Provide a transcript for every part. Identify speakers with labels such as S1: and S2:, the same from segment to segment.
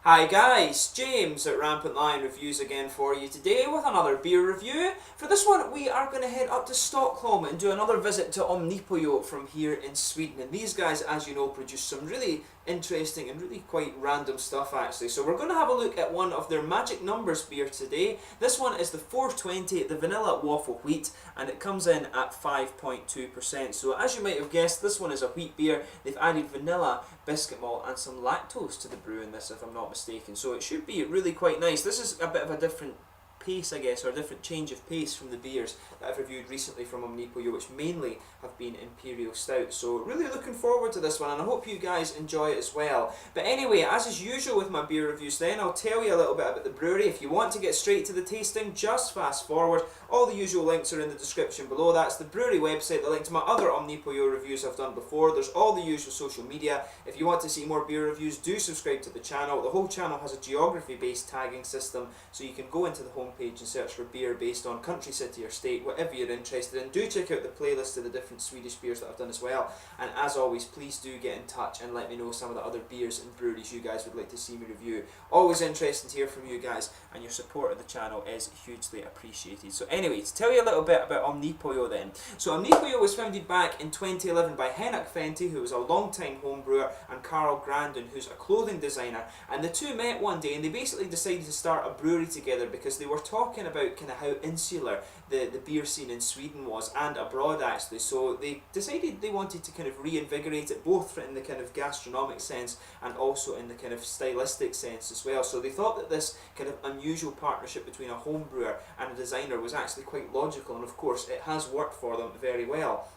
S1: Hi guys, James at Rampant Lion Reviews again for you today with another beer review. For this one we are going to head up to Stockholm and do another visit to Omnipollo from here in Sweden. And these guys, as you know, produce some really interesting and really quite random stuff actually. So we're going to have a look at one of their magic numbers beer today. This one is the 420, the Vanilla Waffle Wheat, and it comes in at 5.2%. So as you might have guessed, this one is a wheat beer. They've added vanilla, biscuit malt and some lactose to the brew in this, if I'm not mistaken. So it should be really quite nice. This is a bit of a different pace, I guess, or a different change of pace from the beers that I've reviewed recently from Omnipollo, which mainly have been Imperial Stout. So really looking forward to this one, and I hope you guys enjoy it as well. But anyway, as is usual with my beer reviews then, I'll tell you a little bit about the brewery. If you want to get straight to the tasting, just fast forward. All the usual links are in the description below. That's the brewery website, the link to my other Omnipollo reviews I've done before. There's all the usual social media. If you want to see more beer reviews, do subscribe to the channel. The whole channel has a geography-based tagging system, so you can go into the homepage and search for beer based on country, city or state, whatever you're interested in. Do check out the playlist of the different Swedish beers that I've done as well. And as always, please do get in touch and let me know some of the other beers and breweries you guys would like to see me review. Always interesting to hear from you guys, and your support of the channel is hugely appreciated. So anyway, to tell you a little bit about Omnipollo then. So Omnipollo was founded back in 2011 by Henrik Fenty, who was a long-time home brewer, and Carl Grandin, who's a clothing designer. And the two met one day and they basically decided to start a brewery together because they were talking about kind of how insular the beer scene in Sweden was, and abroad actually. So they decided they wanted to kind of reinvigorate it, both in the kind of gastronomic sense and also in the kind of stylistic sense as well. So they thought that this kind of unusual partnership between a home brewer and a designer was actually quite logical, and of course it has worked for them very well.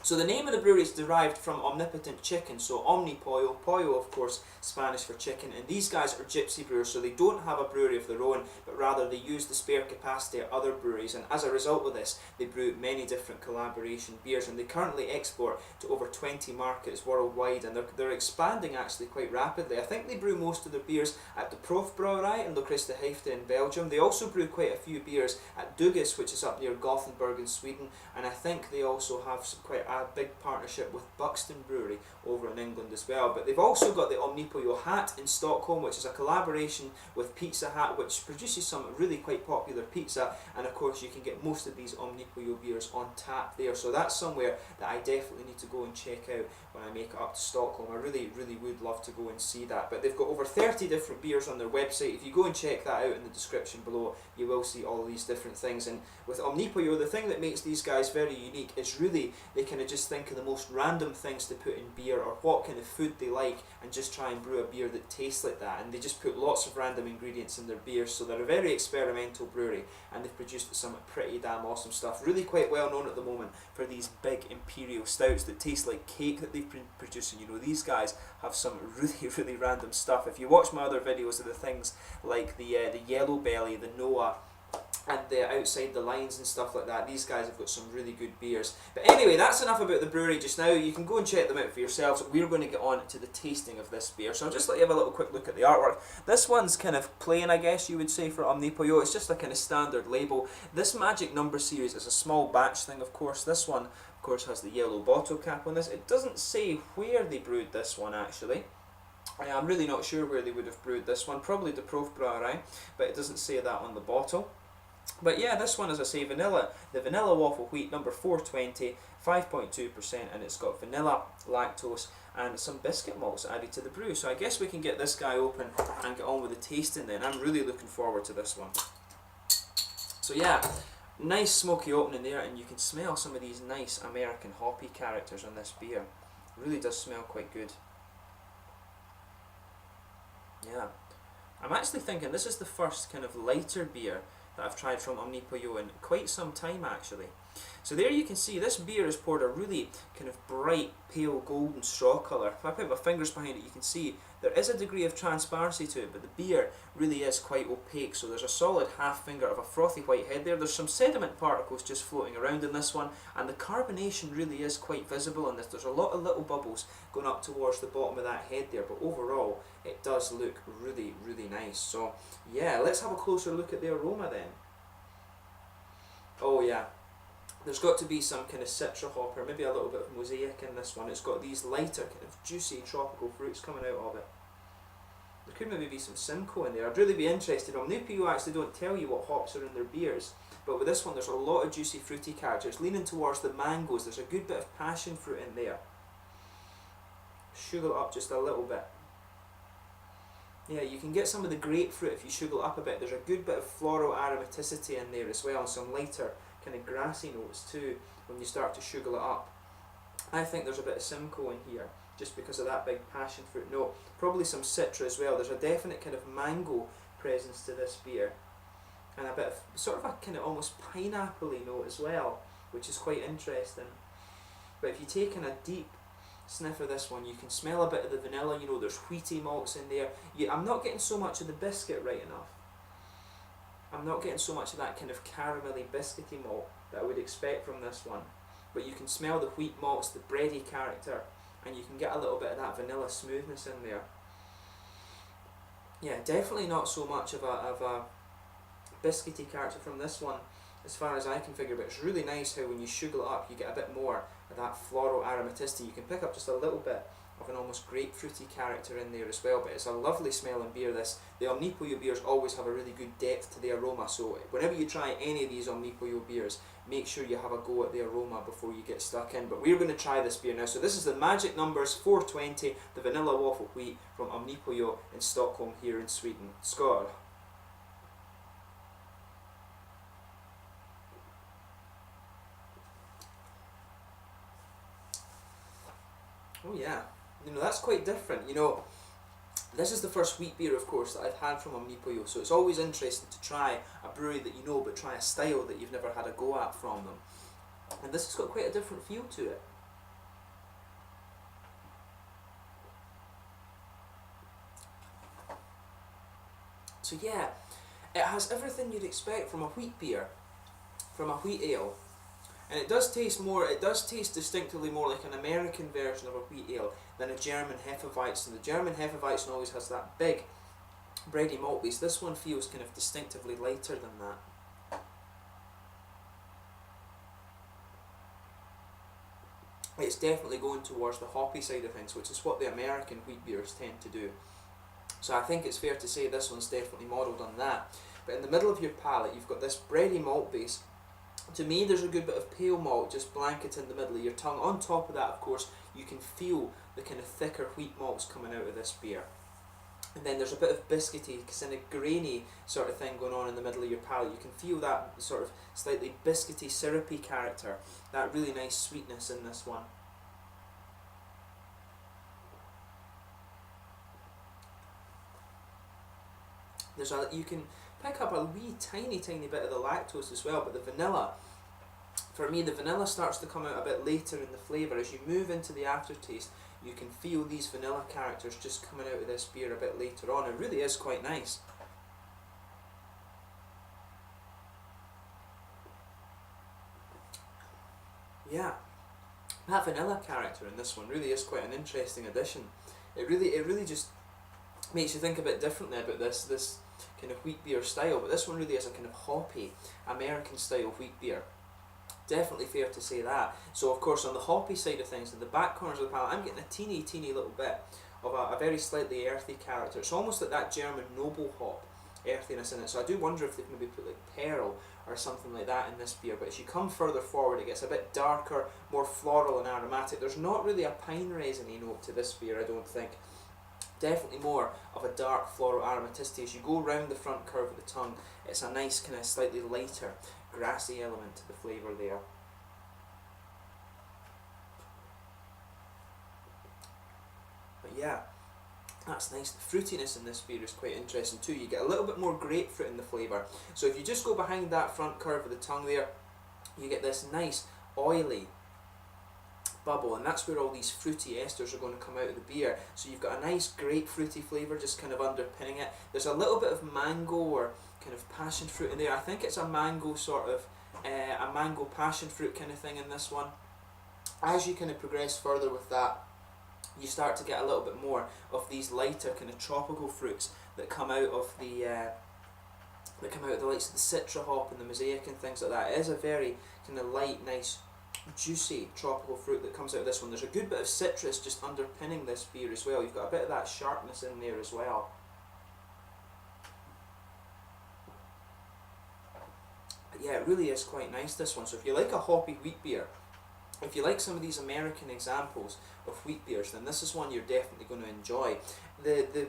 S1: So the name of the brewery is derived from omnipotent chicken, so Omnipollo, pollo of course Spanish for chicken, and these guys are gypsy brewers, so they don't have a brewery of their own, but rather they use the spare capacity at other breweries, and as a result of this they brew many different collaboration beers, and they currently export to over 20 markets worldwide, and they're expanding actually quite rapidly. I think they brew most of their beers at the Proefbrouwerij in Lochristenhoofd in Belgium. They also brew quite a few beers at Dugges, which is up near Gothenburg in Sweden, and I think they also have quite a big partnership with Buxton Brewery over in England as well. But they've also got the Omnipollo hat in Stockholm, which is a collaboration with Pizza Hut, which produces some really quite popular pizza, and of course you can get most of these Omnipollo beers on tap there. So that's somewhere that I definitely need to go and check out when I make it up to Stockholm. I really would love to go and see that. But they've got over 30 different beers on their website. If you go and check that out in the description below, you will see all these different things. And with Omnipollo, the thing that makes these guys very unique is really they kind of just think of the most random things to put in beer, or what kind of food they like, and just try and brew a beer that tastes like that. And they just put lots of random ingredients in their beers, so they're a very experimental brewery, and they've produced some pretty damn awesome stuff. Really quite well known at the moment for these big imperial stouts that taste like cake that they've been producing. You know, these guys have some really random stuff. If you watch my other videos of the things like the Yellow Belly, the Noah, and the Outside the Lines and stuff like that, these guys have got some really good beers. But anyway, that's enough about the brewery just now. You can go and check them out for yourselves. We're going to get on to the tasting of this beer, so I'll just let you have a little quick look at the artwork. This one's kind of plain, I guess you would say, for Omnipollo. It's just a kind of standard label. This magic number series is a small batch thing, of course. This one, of course, has the yellow bottle cap on this. It doesn't say where they brewed this one actually. I'm really not sure where they would have brewed this one. Probably the Proefbrouwerij, but it doesn't say that on the bottle. But yeah, this one, as I say, the Vanilla Waffle Wheat, number 420, 5.2%, and it's got vanilla, lactose, and some biscuit malts added to the brew. So I guess we can get this guy open and get on with the tasting then. I'm really looking forward to this one. So yeah, nice smoky opening there, and you can smell some of these nice American hoppy characters on this beer. It really does smell quite good. Yeah, I'm actually thinking this is the first kind of lighter beer that I've tried from Omnipollo in quite some time actually. So there you can see this beer is poured a really kind of bright pale golden straw colour. If I put my fingers behind it, you can see there is a degree of transparency to it, but the beer really is quite opaque. So there's a solid half finger of a frothy white head there. There's some sediment particles just floating around in this one, and the carbonation really is quite visible in this. There's a lot of little bubbles going up towards the bottom of that head there, but overall it does look really nice. So yeah, let's have a closer look at the aroma then. Oh yeah, there's got to be some kind of citra hop, or maybe a little bit of mosaic in this one. It's got these lighter kind of juicy tropical fruits coming out of it. They're could maybe be some Simcoe in there. I'd really be interested. Omnipollo actually don't tell you what hops are in their beers, but with this one there's a lot of juicy fruity character. It's leaning towards the mangoes. There's a good bit of passion fruit in there. Sugar it up just a little bit. Yeah, you can get some of the grapefruit if you sugar it up a bit. There's a good bit of floral aromaticity in there as well, and some lighter kind of grassy notes too when you start to sugar it up. I think there's a bit of Simcoe in here, just because of that big passion fruit note. Probably some Citra as well. There's a definite kind of mango presence to this beer, and a bit of sort of a kind of almost pineapple-y note as well, which is quite interesting. But if you take in a deep sniff of this one, you can smell a bit of the vanilla. You know, there's wheaty malts in there. I'm not getting so much of the biscuit right enough. I'm not getting so much of that kind of caramelly biscuity malt that I would expect from this one. But you can smell the wheat malts, the bready character, and you can get a little bit of that vanilla smoothness in there. Yeah, definitely not so much of a biscuity character from this one, as far as I can figure, but it's really nice how when you sugar it up you get a bit more of that floral aromaticity. You can pick up just a little bit of an almost grapefruity character in there as well, but it's a lovely smelling beer this. The Omnipollo beers always have a really good depth to the aroma, so whenever you try any of these Omnipollo beers, make sure you have a go at the aroma before you get stuck in. But we're going to try this beer now. So this is the Magic Numbers 420, the Vanilla Waffle Wheat from Omnipollo in Stockholm here in Sweden. Skål! Oh yeah, you know, that's quite different. You know, this is the first wheat beer, of course, that I've had from Omnipollo, so it's always interesting to try a brewery that you know, but try a style that you've never had a go at from them. And this has got quite a different feel to it. So yeah, it has everything you'd expect from a wheat beer, from a wheat ale. And it does taste distinctively more like an American version of a wheat ale than a German Hefeweizen. The German Hefeweizen always has that big bready malt base. This one feels kind of distinctively lighter than that. It's definitely going towards the hoppy side of things, which is what the American wheat beers tend to do. So I think it's fair to say this one's definitely modelled on that. But in the middle of your palate, you've got this bready malt base. To me, there's a good bit of pale malt just blanket in the middle of your tongue. On top of that, of course, you can feel the kind of thicker wheat malts coming out of this beer. And then there's a bit of biscuity, kind of grainy sort of thing going on in the middle of your palate. You can feel that sort of slightly biscuity, syrupy character. That really nice sweetness in this one. You can pick up a wee tiny bit of the lactose as well, but the vanilla, for me, the vanilla starts to come out a bit later in the flavour. As you move into the aftertaste, you can feel these vanilla characters just coming out of this beer a bit later on. It really is quite nice. Yeah, that vanilla character in this one really is quite an interesting addition. It really just makes you think a bit differently about this kind of wheat beer style, but this one really is a kind of hoppy American style wheat beer. Definitely fair to say that. So of course on the hoppy side of things, in the back corners of the palate, I'm getting a teeny little bit of a very slightly earthy character. It's almost like that German noble hop earthiness in it, so I do wonder if they've maybe put like pearl or something like that in this beer. But as you come further forward, it gets a bit darker, more floral and aromatic. There's not really a pine resiny note to this beer, I don't think. Definitely more of a dark floral aromaticity. As you go round the front curve of the tongue, it's a nice kind of slightly lighter grassy element to the flavour there. But yeah, that's nice. The fruitiness in this beer is quite interesting too. You get a little bit more grapefruit in the flavour. So if you just go behind that front curve of the tongue there, you get this nice oily bubble, and that's where all these fruity esters are going to come out of the beer. So you've got a nice grapefruity flavour just kind of underpinning it. There's a little bit of mango or kind of passion fruit in there. I think it's a mango sort of, a mango passion fruit kind of thing in this one. As you kind of progress further with that, you start to get a little bit more of these lighter kind of tropical fruits that come out of the likes of the citra hop and the mosaic and things like that. It is a very kind of light, nice, juicy tropical fruit that comes out of this one. There's a good bit of citrus just underpinning this beer as well. You've got a bit of that sharpness in there as well. yeah, it really is quite nice, this one. So if you like a hoppy wheat beer, if you like some of these American examples of wheat beers, then this is one you're definitely going to enjoy. The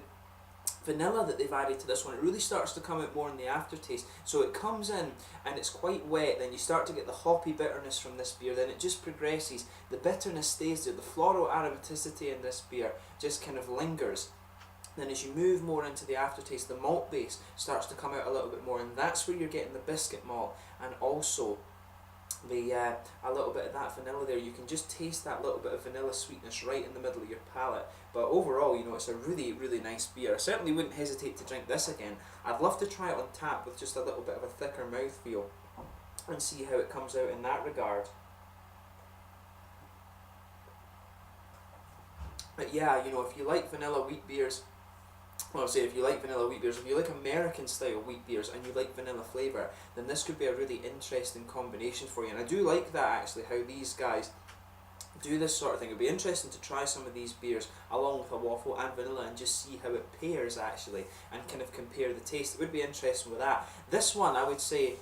S1: vanilla that they've added to this one, it really starts to come out more in the aftertaste. So it comes in and it's quite wet, then you start to get the hoppy bitterness from this beer, then it just progresses, the bitterness stays there, the floral aromaticity in this beer just kind of lingers. Then as you move more into the aftertaste, the malt base starts to come out a little bit more, and that's where you're getting the biscuit malt and also the a little bit of that vanilla there. You can just taste that little bit of vanilla sweetness right in the middle of your palate. But overall, you know, it's a really, really nice beer. I certainly wouldn't hesitate to drink this again. I'd love to try it on tap with just a little bit of a thicker mouthfeel and see how it comes out in that regard. But yeah, you know, if you like vanilla wheat beers, well, if you like vanilla wheat beers, if you like American style wheat beers and you like vanilla flavour, then this could be a really interesting combination for you. And I do like that, actually, how these guys do this sort of thing. It'd be interesting to try some of these beers along with a waffle and vanilla and just see how it pairs, actually, and kind of compare the taste. It would be interesting with that. This one, I would say,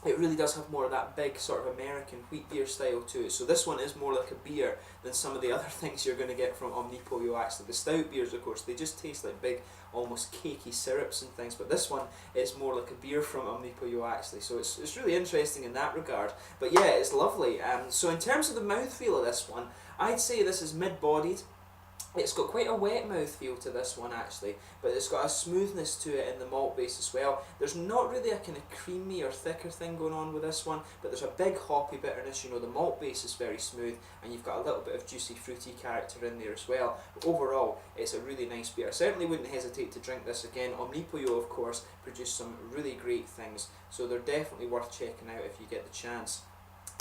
S1: it really does have more of that big sort of American wheat beer style to it. So this one is more like a beer than some of the other things you're going to get from Omnipollo, actually. The stout beers, of course, they just taste like big, almost cakey syrups and things, but this one is more like a beer from Omnipollo, actually. So it's really interesting in that regard. But yeah, it's lovely. So in terms of the mouthfeel of this one, I'd say this is mid-bodied. It's got quite a wet mouthfeel to this one, actually, but it's got a smoothness to it in the malt base as well. There's not really a kind of creamy or thicker thing going on with this one, but there's a big hoppy bitterness. You know, the malt base is very smooth, and you've got a little bit of juicy, fruity character in there as well. But overall, it's a really nice beer. I certainly wouldn't hesitate to drink this again. Omnipollo, of course, produce some really great things, so they're definitely worth checking out if you get the chance.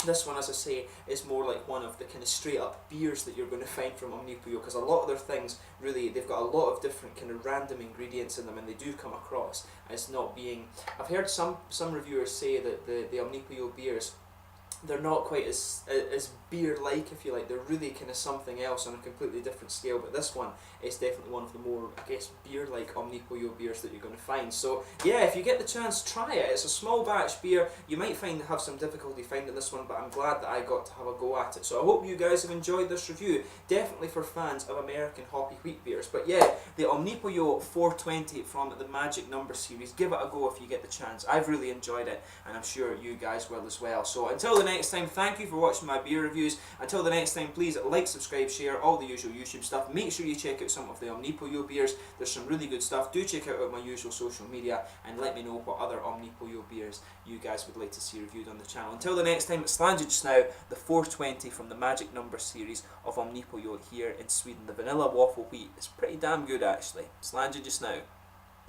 S1: This one, as I say, is more like one of the kind of straight up beers that you're going to find from Omnipollo, because a lot of their things, really, they've got a lot of different kind of random ingredients in them, and they do come across as not being... I've heard some reviewers say that the Omnipollo beers, they're not quite as beer-like, if you like. They're really kind of something else on a completely different scale, but this one is definitely one of the more, I guess, beer-like Omnipollo beers that you're going to find. So yeah, if you get the chance, try it. It's a small batch beer. You might have some difficulty finding this one, but I'm glad that I got to have a go at it. So I hope you guys have enjoyed this review, definitely for fans of American hoppy wheat beers. But yeah, the Omnipollo 420 from the Magic Number series, give it a go if you get the chance. I've really enjoyed it, and I'm sure you guys will as well. So until the next time, thank you for watching my beer reviews. Until the next time, please like, subscribe, share, all the usual YouTube stuff. Make sure you check out some of the Omnipollo beers. There's some really good stuff. Do check out my usual social media and let me know what other Omnipollo beers you guys would like to see reviewed on the channel. Until the next time, it's Slange just now, the 420 from the Magic Number series of Omnipollo here in Sweden. The Vanilla Waffle Wheat is pretty damn good, actually. Slange just now.